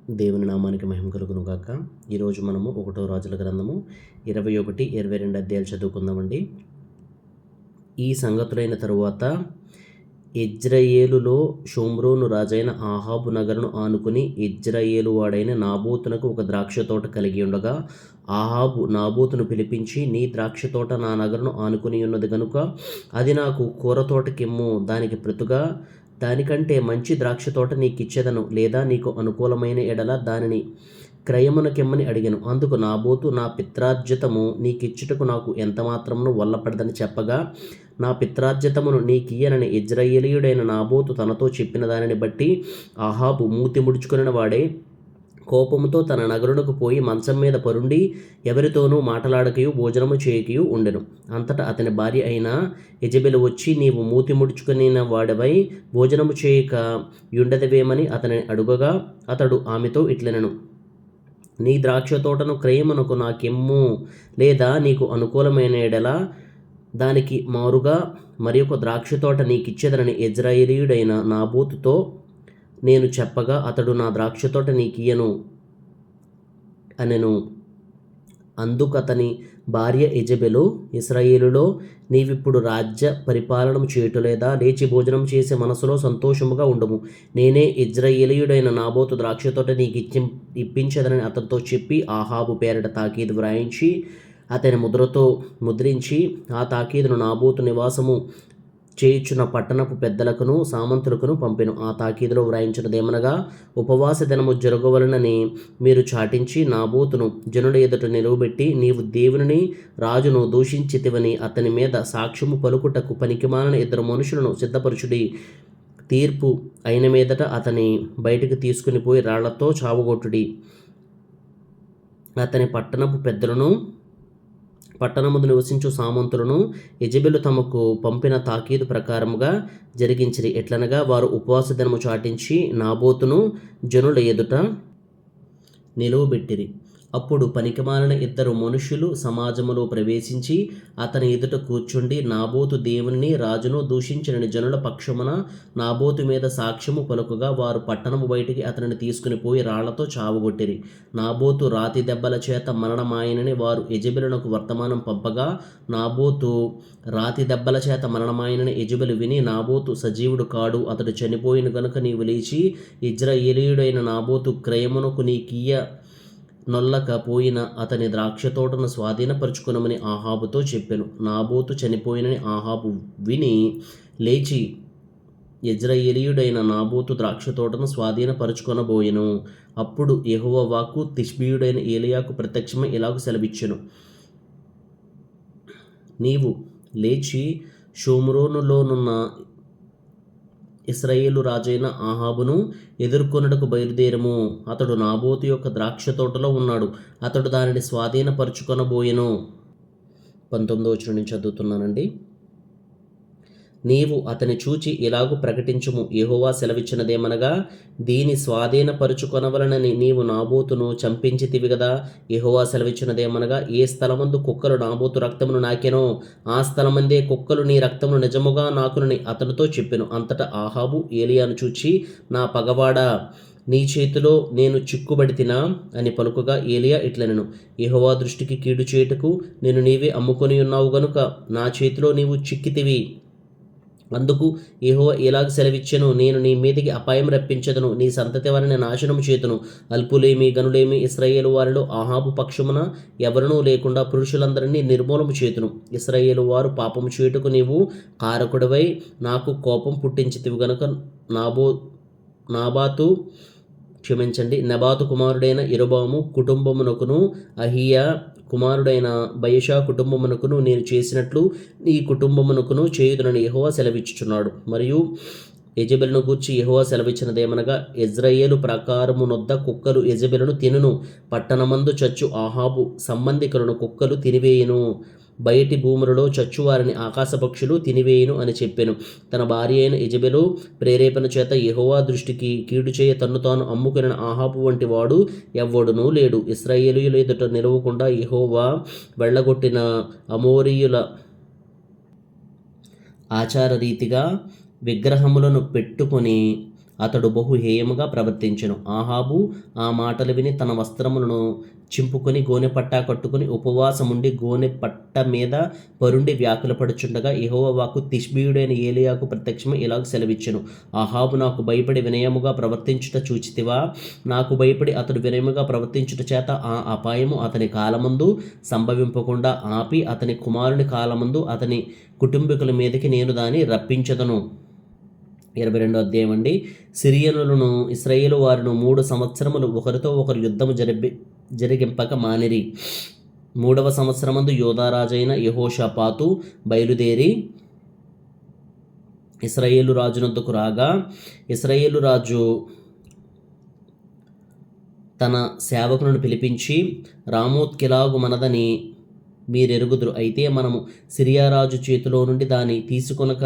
దేవుని నామానికి మహిమ కలుగును గాక. ఈరోజు మనము 1వ రాజుల గ్రంథము 21, 22 అధ్యాయాలు చదువుకుందామండి. ఈ సంగతులైన తరువాత ఇజ్రాయేలులో షోమ్రోను రాజైన ఆహాబు నగరును ఆనుకుని ఇజ్రాయేలు వాడైన నాబోతునకు ఒక ద్రాక్ష తోట కలిగి ఉండగా, ఆహాబు నాబోతును పిలిపించి, నీ ద్రాక్ష తోట నా నగరును ఆనుకుని ఉన్నది గనుక అది నాకు కూర తోటకిమ్ము, దానికి ప్రతుగా దానికంటే మంచి ద్రాక్ష తోట నీకిచ్చెదను, లేదా నీకు అనుకూలమైన ఎడల దానిని క్రయమునకిమ్మని అడిగెను. అందుకు నాబోతు, నా పిత్రార్జితము నీకిచ్చుటకు నాకు ఎంతమాత్రమును వల్లపడదని చెప్పగా, నా పిత్రార్జితమును నీకియ్యనని ఇజ్రాయేలీయుడైన నాబోతు తనతో చెప్పిన దానిని బట్టి ఆహాబు మూతి ముడుచుకుని వాడే కోపముతో తన నగరునకు పోయి మంచం మీద పరుండి ఎవరితోనూ మాటలాడకయు భోజనము చేయకయు ఉండెను. అంతటా అతని భార్య అయిన యెజెబెలు వచ్చి, నీవు మూతి ముడుచుకుని వాడవై భోజనము చేయక యుండదవేమని అతని అడుగగా, అతడు ఆమెతో ఇట్లనెను, నీ ద్రాక్ష తోటను క్రయమునకు నాకిమ్ము, లేదా నీకు అనుకూలమైన ఎడల దానికి మారుగా మరి ఒక ద్రాక్ష తోట నీకిచ్చెదనని ఇజ్రాయేలీయుడైన నాబోతుతో నేను చెప్పగా, అతడు నా ద్రాక్ష తోట నీకియ్యను అనెను. అందుకతని భార్య యెజెబెలు, ఇశ్రాయేలులో నీవిప్పుడు రాజ్య పరిపాలనము చేయుటలేదా? లేచి భోజనం చేసే మనసులో సంతోషముగా ఉండుము. నేనే ఇజ్రాయేలీయుడైన నాబోతు ద్రాక్ష తోట నీకు ఇప్పించదనని అతనితో చెప్పి, ఆహాబు పేరిట తాకీదు వ్రాయించి అతని ముద్రతో ముద్రించి ఆ తాకీదును నాబోతు నివాసము చేయుచున్న పట్టణపు పెద్దలకును సామంతులకును పంపెను. ఆ తాకీదులో వ్రాయించినదేమనగా, ఉపవాస దినము జరగవలనని మీరు చాటించి నాబోతును జనుల ఎదుట నిలువబెట్టి, నీవు దేవుని రాజును దూషించితివని అతని మీద సాక్ష్యము పలుకుటకు పనికిమాలిన 2 మనుషులను సిద్ధపరచుడి. తీర్పు అయిన మీదట అతని బయటికి తీసుకుని పోయి రాళ్లతో చావగొట్టుడి. అతని పట్టణపు పెద్దలను పట్టణమును నివసించు సామంతులను యెజెబెలు తమకు పంపిన తాకీదు ప్రకారముగా జరిగించిరి. ఎట్లనగా, వారు ఉపవాస దినము చాటించి నాబోతును జనుల ఎదుట నిలువబెట్టిరి. అప్పుడు పనికిమాలిన 2 మనుషులు సమాజములో ప్రవేశించి అతని ఎదుట కూర్చుండి, నాబోతు దేవుని రాజును దూషించినని జనుల పక్షమున నాబోతు మీద సాక్ష్యము పలుకగా, వారు పట్టణము బయటికి అతనిని తీసుకుని పోయి రాళ్లతో చావగొట్టిరి. నాబోతు రాతి దెబ్బల చేత మరణమాయనని వారు యెజెబెలునకు వర్తమానం పంపగా, నాబోతు రాతి దెబ్బల చేత మరణమాయనని యెజెబెలు విని, నాబోతు సజీవుడు కాడు, అతడు చనిపోయిన గనుక నీవు లేచి ఇజ్రాయేలీయుడైన నాబోతు క్రయమునకు నీకియ్య నొల్లక పోయిన అతని ద్రాక్ష తోటను స్వాధీనపరుచుకునమని ఆహాబుతో చెప్పెను. నాబోతు చనిపోయినని ఆహాబు విని లేచి ఇజ్రాయేలీయుడైన నాబోతు ద్రాక్ష తోటను స్వాధీనపరుచుకొనబోయెను. అప్పుడు యెహోవా వాక్కు తిష్బీయుడైన ఏలీయాకు ప్రత్యక్షమై ఇలాగు సెలవిచ్చెను, నీవు లేచి షోమ్రోనులోనున్న ఇశ్రాయేలు రాజైన ఆహాబును ఎదుర్కొనుటకు బయలుదేరము. అతడు నాబోతు యొక్క ద్రాక్ష తోటలో ఉన్నాడు, అతడు దానిని స్వాధీనపరుచుకొనబోయెను. 19వ వచనం నుంచి చదువుతున్నానండి. నీవు అతని చూచి ఇలాగు ప్రకటించుము, యెహోవా సెలవిచ్చినదేమనగా, దీని స్వాధీనపరుచుకొనవలనని నీవు నాబోతును చంపించితివి గదా. యెహోవా సెలవిచ్చినదేమనగా, ఏ స్థలమందు కుక్కలు నాబోతు రక్తమును నాకెనో ఆ స్థలమందే కుక్కలు నీ రక్తమును నిజముగా నాకునని అతనితో చెప్పెను. అంతటా ఆహాబు ఏలీయాను చూచి, నా పగవాడా, నీ చేతిలో నేను చిక్కుబడితినా అని పలుకగా, ఏలీయా ఇట్లనెను, యెహోవా దృష్టికి కీడు చేయుటకు నేను నీవే అమ్ముకొని ఉన్నావు గనుక నా చేతిలో నీవు చిక్కితివి. అందుకు యెహోవా ఇలాగ సెలవిచ్చెను, నేను నీ మీదికి అపాయం రప్పించెదను, నీ సంతతి వారిని నాశనము చేతును. అల్పులేమి గనులేమి ఇశ్రాయేలు వారిలో ఆహాబు పక్షమున ఎవరునూ లేకుండా పురుషులందరినీ నిర్మూలము చేతును. ఇశ్రాయేలు వారు పాపము చేయుటకు నీవు కారకుడివై నాకు కోపం పుట్టించితివి గనుక నెబాతు కుమారుడైన యరొబాము కుటుంబమునకును అహీయా కుమారుడైన బయషా కుటుంబమునకును నేను చేసినట్లు నీ కుటుంబమునకును చేయుదునని యెహోవా సెలవిచ్చుచున్నాడు. మరియు యెజెబెలును గూర్చి యెహోవా సెలవిచ్చినదేమనగా, ఇజ్రాయేలు ప్రాకారమునొద్ద కుక్కలు యెజెబెలును తినును, పట్టణమందు చచ్చు ఆహాబు సంబంధికులను కుక్కలు తినివేయును, బయటి భూములలో చచ్చువారిని ఆకాశపక్షులు తినివేయును అని చెప్పెను. తన భార్య అయిన యెజెబెలు ప్రేరేపణ చేత యెహోవా దృష్టికి కీడు చేయ తన్ను తాను అమ్ముకున్న ఆహాబు వంటి వాడు ఎవ్వడునూ లేడు. ఇశ్రాయేలీయుల ఎదుట నిలవకుండా యెహోవా వెళ్ళగొట్టిన అమోరీయుల ఆచార రీతిగా విగ్రహములను పెట్టుకొని అతడు బహు హేయముగా ప్రవర్తించెను. ఆహాబు ఆ మాటలు విని తన వస్త్రములను చింపుకొని గోనె పట్టా కట్టుకుని ఉపవాసముండి గోనె పట్ట మీద పరుండి వ్యాకులపడుచుండగా యెహోవా వాక్కు తిష్బీయుడైన ఏలీయాకు ప్రత్యక్షమై ఇలాగ సెలవిచ్చెను. ఆహాబు నాకు భయపడి వినయముగా ప్రవర్తించుట చూచితివా? నాకు భయపడి అతడు వినయముగా ప్రవర్తించుట చేత ఆ అపాయము అతని కాలమందు సంభవింపకుండా ఆపి అతని కుమారుని కాలమందు అతని కుటుంబీకుల మీదకి నేను దాన్ని రప్పించదను. 22వ అధ్యాయం అండి. సిరియనులను ఇశ్రాయేలు వారిను 3 సంవత్సరములు ఒకరితో ఒకరు యుద్ధము జరిగింపక మానిరి. 3వ సంవత్సరమందు యోధారాజైన యెహోషాపాతు బయలుదేరి ఇశ్రాయేలు రాజునొద్దకు రాగా, ఇశ్రాయేలు రాజు తన సేవకులను పిలిపించి, రామోత్కెలాగు మనదని మీరెరుగుదురు. అయితే మనము సిరియా రాజు చేతిలో నుండి దాన్ని తీసుకొనక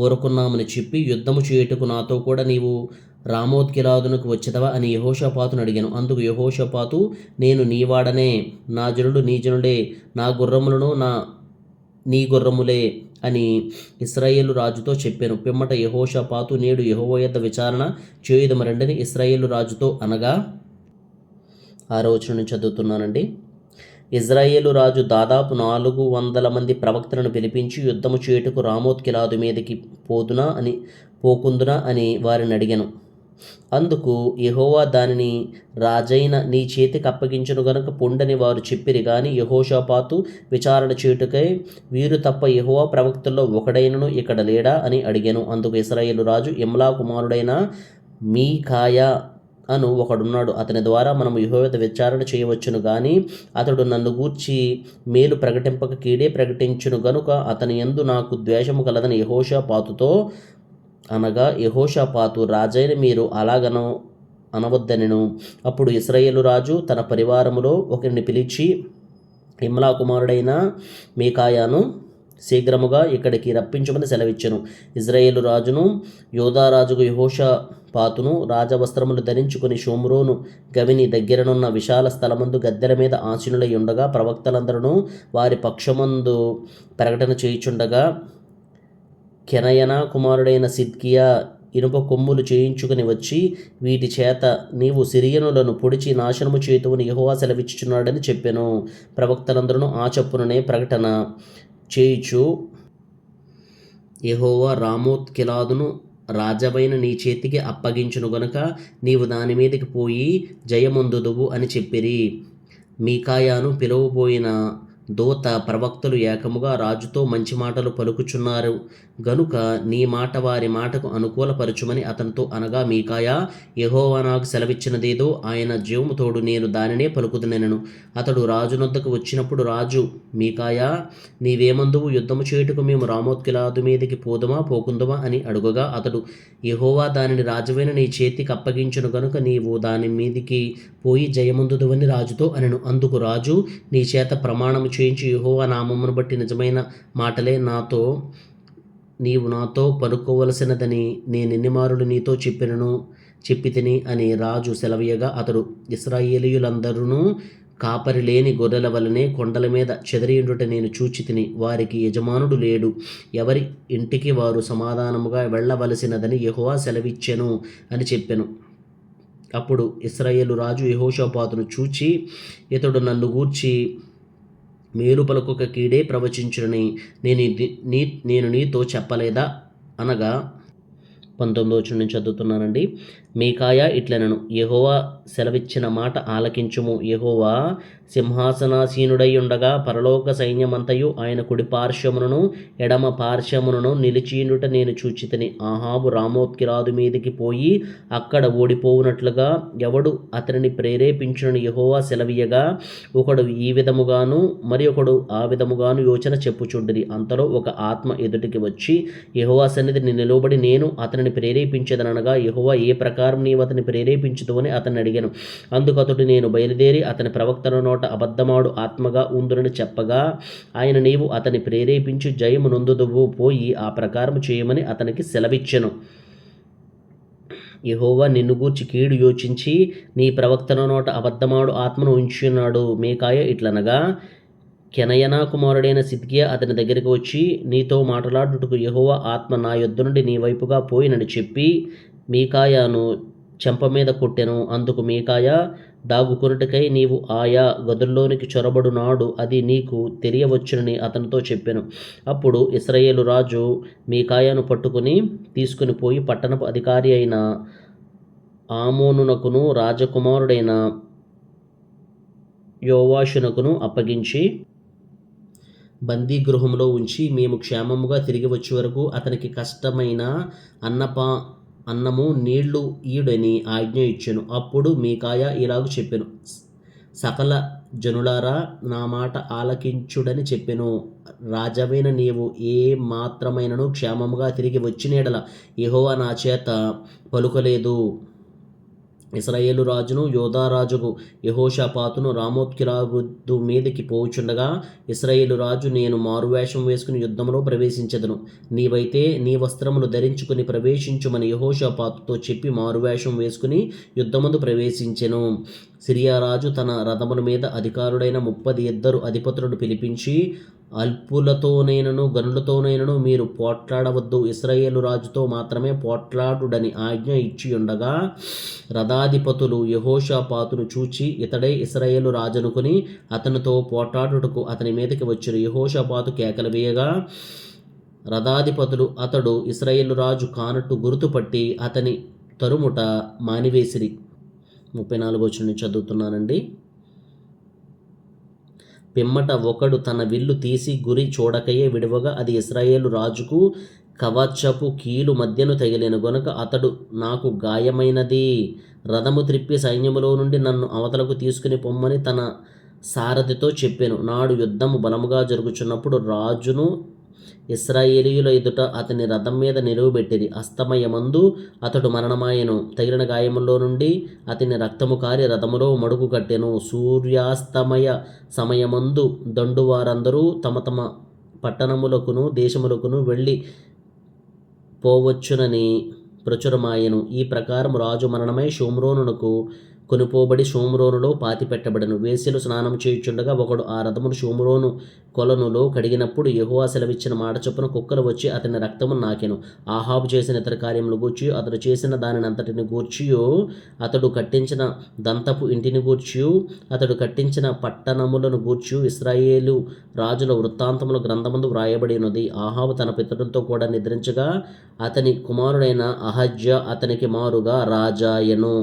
ఊరుకున్నామని చెప్పి, యుద్ధము చేయుటకు నాతో కూడా నీవు రామోత్గిలాదునకు వచ్చెదవా అని యెహోషాపాతును అడిగాను. అందుకు యెహోషాపాతు, నేను నీవాడనే, నా జనుడు నీ జనుడే, నా గుర్రములను నీ గుర్రములే అని ఇశ్రాయేలు రాజుతో చెప్పాను. పిమ్మట యెహోషాపాతు, నేడు యెహోవా యొద్ద విచారణ చేయుదము రండని ఇశ్రాయేలు రాజుతో అనగా, 6వ వచనం నుంచి చదువుతున్నానండి. ఇజ్రాయేలు రాజు దాదాపు 400 మంది ప్రవక్తలను పిలిపించి, యుద్ధము చేయుటకు రామోత్గిలాదు మీదకి పోకుందునా అని వారిని అడిగాను. అందుకు యెహోవా దానిని రాజైన నీ చేతికి అప్పగించును గనుక పొండని వారు చెప్పిరి. గాని యెహోషాపాతు విచారణ చేయుటకై వీరు తప్ప యెహోవా ప్రవక్తల్లో ఒకడైనను ఇక్కడ లేడా అని అడిగాను. అందుకు ఇశ్రాయేలు రాజు, ఇమ్లా కుమారుడైన మీకాయా అను ఒకడున్నాడు. అతని ద్వారా మనము యెహోవా యొద్ద విచారణ చేయవచ్చును. గాని అతడు నన్ను గూర్చి మేలు ప్రకటింపక కీడే ప్రకటించును గనుక అతని యందు నాకు ద్వేషము కలదని యెహోషాపాతుతో అనగా, యెహోషాపాతు, రాజైన మీరు అనవద్దనెను. అప్పుడు ఇశ్రాయేలు రాజు తన పరివారములో ఒకరిని పిలిచి, ఇమ్లా కుమారుడైన మీకాయాను శీఘ్రముగా ఇక్కడికి రప్పించమని సెలవిచ్చెను. ఇజ్రాయేలు రాజును యోధారాజుకు యెహోషాపాతును రాజవస్త్రములు ధరించుకుని షోమ్రోను గవిని దగ్గరనున్న విశాల స్థలమందు గద్దెల మీద ఆసీనులై ఉండగా, ప్రవక్తలందరూ వారి పక్షమందు ప్రకటన చేయుచుండగా, కెనయనా కుమారుడైన సిద్కియా ఇనుప కొమ్ములు చేయించుకుని వచ్చి, వీటి చేత నీవు సిరియనులను పొడిచి నాశనము చేతువని యెహోవా సెలవిచ్చుచున్నాడని చెప్పెను. ప్రవక్తలందరూ ఆ చొప్పుననే ప్రకటన చేయుచు, యెహోవా రామోత్గిలాదును రాజవైన నీ చేతికి అప్పగించును గనుక నీవు దాని మీదకి పోయి జయమొందుదువు అని చెప్పిరి. మీకాయాను పిలువబోయిన దూత, ప్రవక్తలు ఏకముగా రాజుతో మంచి మాటలు పలుకుచున్నారు గనుక నీ మాట వారి మాటకు అనుకూలపరచుమని అతనితో అనగా, మీకాయా, యెహోవా నాకు సెలవిచ్చినదేదో ఆయన జీవము తోడు నేను దానినే పలుకుదునెనను. అతడు రాజునొద్దకు వచ్చినప్పుడు రాజు, మీకాయా, నీవేమందువు? యుద్ధము చేయుటకు మేము రామోత్గిలాదు మీదకి పోకుందుమా అని అడుగగా, అతడు, యెహోవా దానిని రాజువైన నీ చేతికి అప్పగించును గనుక నీవు దాని మీదికి పోయి జయముందుదువని రాజుతో అనెను. అందుకు రాజు, నీ చేత ప్రమాణము చేయించి యెహోవా నామమును బట్టి నిజమైన మాటలే నీవు నాతో పలుకోవలసినదని నేనెన్ని మారులు నీతో చెప్పితిని అని రాజు సెలవీయగా, అతడు, ఇశ్రాయేలీయులందరూ కాపరి లేని గొర్రెల వలనే కొండల మీద చెదరియుండుట నేను చూచితిని. వారికి యజమానుడు లేడు, ఎవరి ఇంటికి వారు సమాధానముగా వెళ్ళవలసినదని యెహోవా సెలవిచ్చెను అని చెప్పెను. అప్పుడు ఇశ్రాయేలు రాజు యెహోషాపాతును చూచి, ఇతడు నన్ను గూర్చి మేలు పలుకొక కీడే ప్రవచించునని నేను నీతో చెప్పలేదా అనగా, 19వ వచనం నుంచి చదువుతున్నానండి. మీకాయా ఇట్లనెను, యెహోవా సెలవిచ్చిన మాట ఆలకించుము. యెహోవా సింహాసనాసీనుడై ఉండగా పరలోక సైన్యమంతయు ఆయన కుడి పార్శ్వమును ఎడమ పార్శ్వమును నిలిచియుండుట నేను చూచితిని. ఆహాబు రామోత్గిలాదు మీదికి పోయి అక్కడ ఓడిపోవునట్లుగా ఎవడు అతనిని ప్రేరేపించునని యెహోవా సెలవీయగా, ఒకడు ఈ విధముగాను మరి ఒకడు ఆ విధముగాను యోచన చెప్పుచుండిరి. అంతలో ఒక ఆత్మ ఎదుటికి వచ్చి యెహోవా సన్నిధిని నిలవబడి, నేను అతనిని ప్రేరేపించదనగా, యెహోవా ఏ ప్రకారం నీవు అతని ప్రేరేపించుదు అని అతన్ని అడిగాను. అందుకు అతడు, నేను బయలుదేరి అతని ప్రవక్తల నోట అబద్ధమాడు ఆత్మగా ఉందునని చెప్పగా, ఆయన, నీవు అతని ప్రేరేపించి జయము నొందుదువు, పోయి ఆ ప్రకారం చేయమని అతనికి సెలవిచ్చెను. యెహోవా నిన్ను గూర్చి కీడు యోచించి నీ ప్రవక్తల నోట అబద్ధమాడు ఆత్మను ఉంచున్నాడు. మీకాయా ఇట్లనగా, కెనయనా కుమారుడైన సిద్కియా అతని దగ్గరికి వచ్చి, నీతో మాట్లాడుటకు యెహోవా ఆత్మ నా యొద్ద నుండి నీ వైపుగా పోయినని చెప్పి, మీకాయాను చెంప మీద కొట్టెను. అందుకు మీకాయ, దాగుకొనుటకై నీవు ఆయా గదుల్లోనికి చొరబడు నాడు అది నీకు తెలియవచ్చునని అతనితో చెప్పెను. అప్పుడు ఇశ్రాయేలు రాజు మీకాయాను పట్టుకుని తీసుకుని పోయి పట్టణపు అధికారి అయిన ఆమోనునకును రాజకుమారుడైన యోవాషునకును అప్పగించి బందీగృహంలో ఉంచి, మేము క్షేమముగా తిరిగి వచ్చే వరకు అతనికి కష్టమైన అన్నము నీళ్లు ఈయుడని ఆజ్ఞ ఇచ్చెను. అప్పుడు మీకాయ ఇలాగు చెప్పెను, సకల జనులారా నా మాట ఆలకించుడని చెప్పెను. రాజవైన నీవు ఏ మాత్రమైనను క్షేమముగా తిరిగి వచ్చిన యెడల యెహోవా నా చేత పలుకలేదు. ఇశ్రాయేలు రాజును యోధారాజుకు యెహోషాపాతును రామోత్గిలాదు మీదికి పోవుచుండగా ఇశ్రాయేలు రాజు, నేను మారువేషం వేసుకుని యుద్ధంలో ప్రవేశించెదను, నీవైతే నీ వస్త్రములు ధరించుకుని ప్రవేశించుమని యెహోషాపాతుతో చెప్పి మారువేషం వేసుకుని యుద్ధమందు ప్రవేశించెను. సిరియా రాజు తన రథముల మీద అధికారుడైన 32 అధిపతులను పిలిపించి, అల్పులతోనైనను గనులతోనైనను మీరు పోట్లాడవద్దు, ఇశ్రాయేలు రాజుతో మాత్రమే పోట్లాడుడని ఆజ్ఞ ఇచ్చియుండగా రథాధిపతులు యెహోషాపాతును చూచి ఇతడే ఇశ్రాయేలు రాజనుకుని అతనితో పోట్లాడుటకు అతని మీదకి వచ్చారు. యెహోషాపాతు కేకలు వేయగా రథాధిపతులు అతడు ఇశ్రాయేలు రాజు కానట్టు గుర్తుపట్టి అతని తరుముట మానివేసిరి. 34వ వచనం నుంచి చదువుతున్నానండి. పిమ్మట ఒకడు తన విల్లు తీసి గురి చూడకయే విడువగా అది ఇశ్రాయేలు రాజుకు కవచపు కీలు మధ్యను తగిలెను గనుక అతడు, నాకు గాయమైనది, రథము త్రిప్పి సైన్యములో నుండి నన్ను అవతలకు తీసుకుని పొమ్మని తన సారథితో చెప్పెను. నాడు యుద్ధము బలముగా జరుగుచున్నప్పుడు రాజును ఇశ్రాయేలీయుల ఎదుట అతని రథం మీద నిలువబెట్టిరి. అస్తమయమందు అతడు మరణమాయెను. తగిలిన గాయములో నుండి అతని రక్తము కారి రథములో మడుగు కట్టెను. సూర్యాస్తమయ సమయమందు దండు వారందరూ తమ తమ పట్టణములకును దేశములకును వెళ్ళి పోవచ్చునని ప్రచురమాయెను. ఈ ప్రకారం రాజు మరణమై షోమ్రోనునకు కొనుపోబడి షోమ్రోనులో పాతిపెట్టబడెను. వేశ్యలు స్నానం చేయుచుండగా ఒకడు ఆ రథమును షోమ్రోను కొలనులో కడిగినప్పుడు యెహోవా సెలవిచ్చిన మాట చొప్పున కుక్కలు వచ్చి అతని రక్తమును నాకెను. ఆహాబు చేసిన ఇతర కార్యములు గూర్చి అతడు చేసిన దానినంతటిని గూర్చియు అతడు కట్టించిన దంతపు ఇంటిని గూర్చియు అతడు కట్టించిన పట్టణములను గూర్చియు ఇశ్రాయేలు రాజుల వృత్తాంతముల గ్రంథమందు వ్రాయబడి ఉన్నది. ఆహాబు తన పితరులతో కూడా నిద్రించగా అతని కుమారుడైన అహజ్యా అతనికి మారుగా రాజాయెను.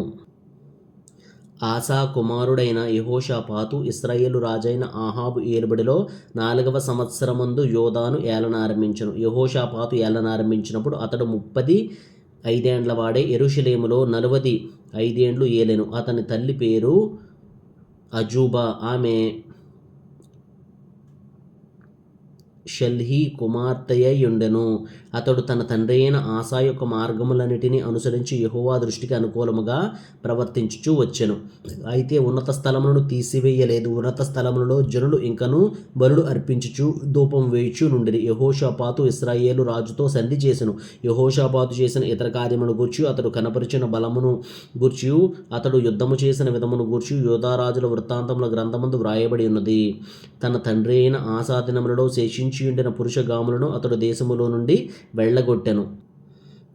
ఆసా కుమారుడైన యెహోషాపాతు ఇశ్రాయేలు రాజైన ఆహాబు ఏలుబడిలో 4వ సంవత్సరమందు యోదాను ఏలనారంభించెను. యెహోషాపాతు ఏలనారంభించినప్పుడు అతడు 35 వాడై యెరూషలేములో 45 ఏలెను. అతని తల్లి పేరు అజూబా, ఆమె షల్హీ కుమార్తెయయుండెను. అతడు తన తండ్రి అయిన ఆసా యొక్క మార్గములన్నిటినీ అనుసరించి యెహోవా దృష్టికి అనుకూలముగా ప్రవర్తించుచూ వచ్చెను. అయితే ఉన్నత స్థలములను తీసివేయలేదు. ఉన్నత స్థలములలో జనులు ఇంకను బలులు అర్పించుచు ధూపం వేయుచు నుండిరి. యెహోషాపాతు ఇశ్రాయేలు రాజుతో సంధి చేసెను. యెహోషాపాతు చేసిన ఇతర కార్యములను గూర్చి అతడు కనపరిచిన బలమును గూర్చియు అతడు యుద్ధము చేసిన విధమును గూర్చి యోధారాజుల వృత్తాంతముల గ్రంథమందు వ్రాయబడి ఉన్నది. తన తండ్రి అయిన ఆసా దినములలో శేషించియుండిన పురుషగాములను అతడు దేశములో నుండి వెళ్ళగొట్టెను.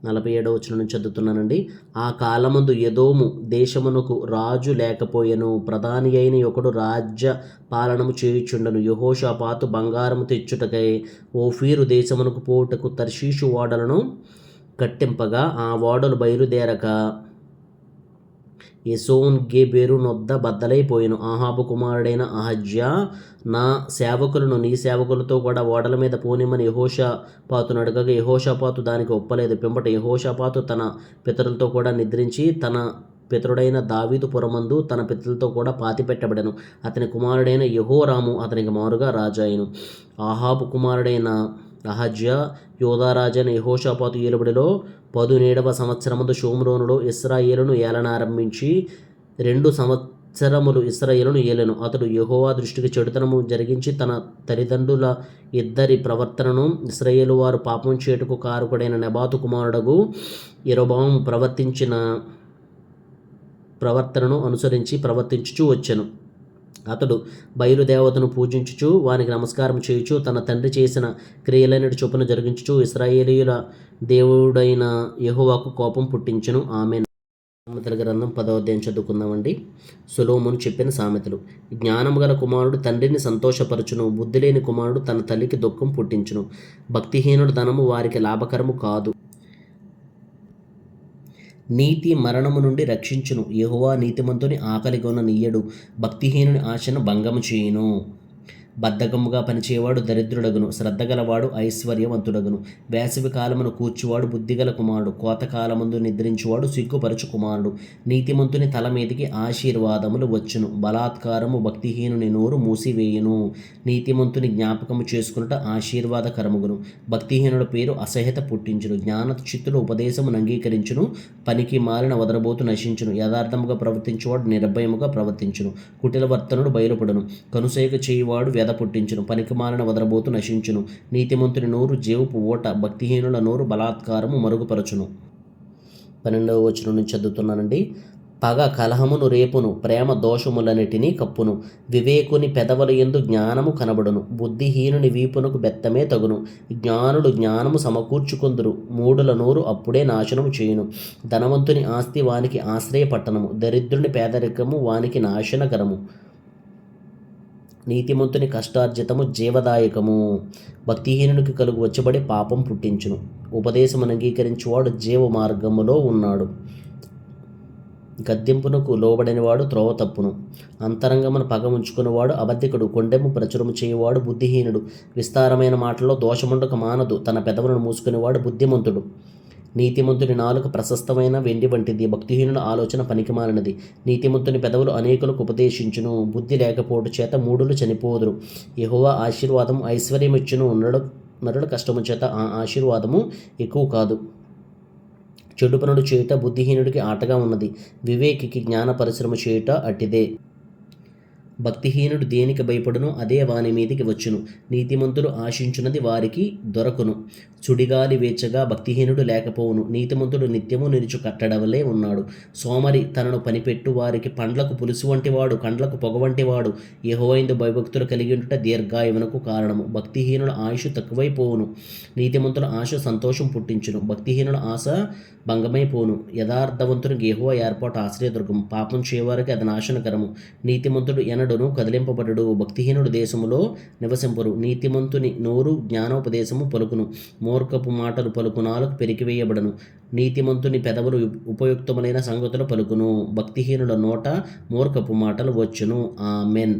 47వ వచనం నుంచి చదువుతున్నానండి. ఆ కాలమందు ఎదోము దేశమునకు రాజు లేకపోయెను. ప్రధాని అయిన ఒకడు రాజ్య పాలనము చేయుచుండెను. యెహోషాపాతు బంగారము తెచ్చుటకై ఓఫీరు దేశమునకు పోవుటకు తర్షీషు ఓడలను కట్టింపగా ఆ ఓడలు బయలుదేరక ఎసోన్ గెబెరు నొద్ద బద్దలైపోయెను. ఆహాబు కుమారుడైన అహజ్యా, నా సేవకులను నీ సేవకులతో కూడా ఓడల మీద పోనిమ్మని యెహోషాపాతును అడగగా యెహోషాపాతు దానికి ఒప్పలేదు. పిమ్మట యెహోషాపాతు తన పితరులతో కూడా నిద్రించి తన పితరుడైన దావీదు పురమందు తన పితరులతో కూడా పాతిపెట్టబడెను. అతని కుమారుడైన యెహోరాము అతనికి మారుగా రాజాయెను. ఆహాబు కుమారుడైన అహజ్యా యోధారాజైన యెహోషాపాతు ఏలుబడిలో 17వ సంవత్సరమందు షోమ్రోనులో ఇశ్రాయేలును ఏలనారంభించి 2 సంవత్సరములు ఇశ్రాయేలును ఏలెను. అతడు యెహోవా దృష్టికి చెడుతనము జరిగించి తన తల్లిదండ్రుల ఇద్దరి ప్రవర్తనను ఇశ్రాయేలు వారు పాపం చేటుకు కారకుడైన నెబాతు కుమారుడగు యెరొబెయాము ప్రవర్తించిన ప్రవర్తనను అనుసరించి ప్రవర్తించుచూ వచ్చెను. అతడు బయలుదేవతను పూజించుచు వానికి నమస్కారం చేయుచు తన తండ్రి చేసిన క్రియలన్నిటి చొప్పున జరిగించుచు ఇశ్రాయేలీయుల దేవుడైన యెహోవాకు కోపం పుట్టించును. ఆమెన్. సామెతల గ్రంథం 10వ అధ్యాయం చదువుకుందామండి. సొలొమోను చెప్పిన సామెతలు. జ్ఞానము గల కుమారుడు తండ్రిని సంతోషపరచును, బుద్ధి లేని కుమారుడు తన తల్లికి దుఃఖం పుట్టించును. భక్తిహీనుడు ధనము వారికి లాభకరము కాదు. నీతి మరణము నుండి రక్షించును, యెహోవా నీతిమంతుని ఆకలిగొన నీయడు. భక్తిహీనుని ఆశను భంగము చేయును. బద్ధకముగా పనిచేయవాడు దరిద్రుడగును, శ్రద్ధగలవాడు ఐశ్వర్యవంతుడగును. వేసవి కాలమును కూర్చువాడు బుద్ధిగల కుమారుడు, కోతకాలమందు నిద్రించువాడు సిగ్గుపరచు కుమారుడు. నీతిమంతుని తల మీదికి ఆశీర్వాదములు వచ్చును, బలాత్కారము భక్తిహీనుని నోరు మూసివేయును. నీతిమంతుని జ్ఞాపకము చేసుకున్నట ఆశీర్వాదకరముగును, భక్తిహీనుల పేరు అసహ్యత పుట్టించును. జ్ఞానచిత్తులు ఉపదేశమును అంగీకరించును, పనికి మాలిన వదరబోతు నశించును. యథార్థముగా ప్రవర్తించువాడు నిర్భయముగా ప్రవర్తించును, కుటిలవర్తనుడు బయలుపడును. కనుసైగ చేయువాడు వ్యధ పుట్టించును, పనికిమాలిన వదరబోతు నశించును. నీతిమంతుని నోరు జీవపు ఓట, భక్తిహీనుల నోరు బలాత్కారము మరుగుపరచును. 12వ వచనం నుంచి చదువుతున్నానండి. పగ కలహమును రేపును, ప్రేమ దోషములన్నిటినీ కప్పును. వివేకుని పెదవుల యందు జ్ఞానము కనబడును, బుద్ధిహీనుని వీపునకు బెత్తమే తగును. జ్ఞానులు జ్ఞానము సమకూర్చుకొందురు, మూఢుల నోరు అప్పుడే నాశనము చేయును. ధనవంతుని ఆస్తి వానికి ఆశ్రయపట్టణము, దరిద్రుని పేదరికము వానికి నాశనకరము. నీతిమంతుని కష్టార్జితము జీవదాయకము, భక్తిహీనునికి కలుగు వచ్చబడి పాపం పుట్టించును. ఉపదేశమును అంగీకరించువాడు జీవ మార్గములో ఉన్నాడు, గద్దింపునకు లోబడినవాడు త్రోవ తప్పును. అంతరంగమును పగ ఉంచుకునేవాడు అబద్ధికుడు, కొండెము ప్రచురము చేయువాడు బుద్ధిహీనుడు. విస్తారమైన మాటల్లో దోషముండక మానదు, తన పెదవులను మూసుకునేవాడు బుద్ధిమంతుడు. నీతిమంతుని నాలుక ప్రశస్తమైన వెండి వంటిది, భక్తిహీనుల ఆలోచన పనికిమాలినది. నీతిమంతుని పెదవులు అనేకులకు ఉపదేశించును, బుద్ధి లేకపోవడం చేత మూఢులు చనిపోదురు. యెహోవా ఆశీర్వాదము ఐశ్వర్యమిచ్చును, నరుల కష్టము చేత ఆ ఆశీర్వాదము ఎక్కువ కాదు. చెడు పనులు చేయుట బుద్ధిహీనుడికి ఆటగా ఉన్నది, వివేకికి జ్ఞాన పరిశ్రమ చేయుట అట్టిదే. భక్తిహీనుడు దేనికి భయపడును అదే వాని మీదికి వచ్చును, నీతిమంతులు ఆశించున్నది వారికి దొరకును. సుడిగాలి వేచగా భక్తిహీనుడు లేకపోవును, నీతిమంతుడు నిత్యము నిలుచు కట్టడవలే ఉన్నాడు. సోమరి తనను పనిపెట్టు వారికి పండ్లకు పులుసు వంటివాడు, కండ్లకు పొగ వంటివాడు. యెహోవాయందు భయభక్తులు కలిగి ఉండుట దీర్ఘాయువునకు కారణము. భక్తిహీనుల ఆయుష్ తక్కువైపోవును, నీతిమంతుల ఆశ సంతోషం పుట్టించును. భక్తిహీనుల ఆశ భంగమైపోను, యథార్థవంతునికి యెహోవా ఏర్పాటు ఆశ్రయదుర్గము. పాపం చేయవారికి అది నాశనకరము, నీతిమంతుడు ఎనడును కదిలింపబడడు. భక్తిహీనుడు దేశములో నివసింపరు, నీతిమంతుని నోరు జ్ఞానోపదేశము పలుకును. మూర్ఖపు మాటలు పలుకు నాలుక పెరికివేయబడను, నీతిమంతుని పెదవులు ఉపయుక్తములైన సంగతులు పలుకును. భక్తిహీనుల నోట మూర్ఖపు మాటలు వచ్చును. ఆమెన్.